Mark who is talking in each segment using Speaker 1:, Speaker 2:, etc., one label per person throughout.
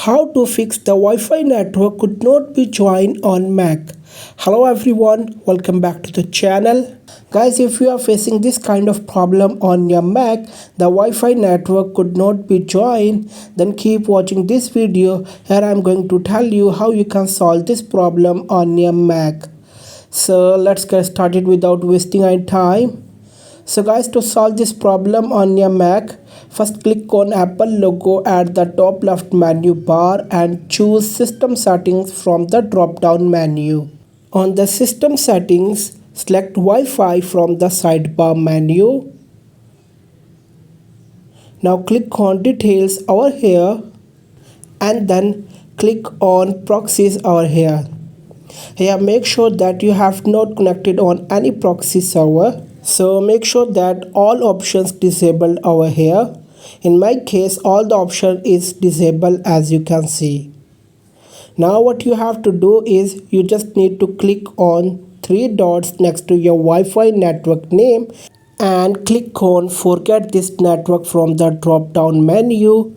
Speaker 1: How to fix the Wi-Fi network could not be joined on Mac. Hello everyone, welcome back to the channel. Guys, if you are facing this kind of problem on your Mac, the Wi-Fi network could not be joined, then keep watching this video. Here I am going to tell you how you can solve this problem on your Mac. So let's get started without wasting any time. So guys, to solve this problem on your Mac, first click on Apple logo at the top left menu bar and choose System Settings from the drop down menu. On the System Settings, select Wi-Fi from the sidebar menu. Now click on Details over here and then click on Proxies over here. Here make sure that you have not connected on any proxy server. So make sure that all options disabled over here. In my case, all the option is disabled, as you can see. Now what you have to do is you just need to click on three dots next to your Wi-Fi network name and click on Forget this network from the drop down menu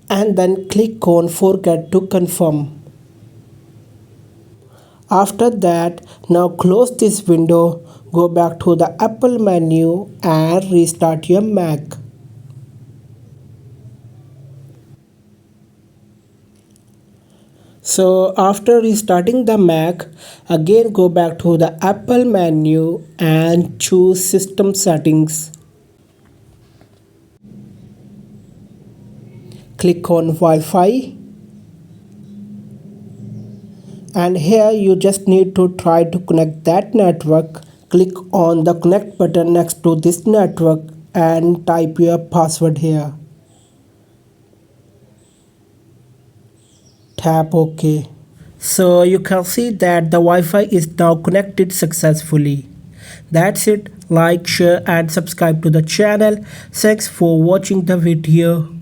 Speaker 1: and then click on Forget to confirm. After that, now close this window, go back to the Apple menu and restart your Mac. So after restarting the Mac, again go back to the Apple menu and choose System Settings. Click on Wi-Fi. And here you just need to try to connect that network. Click on the connect button next to this network and type your password here. Tap OK. So you can see that the Wi-Fi is now connected successfully. That's it. Like, share and subscribe to the channel. Thanks for watching the video.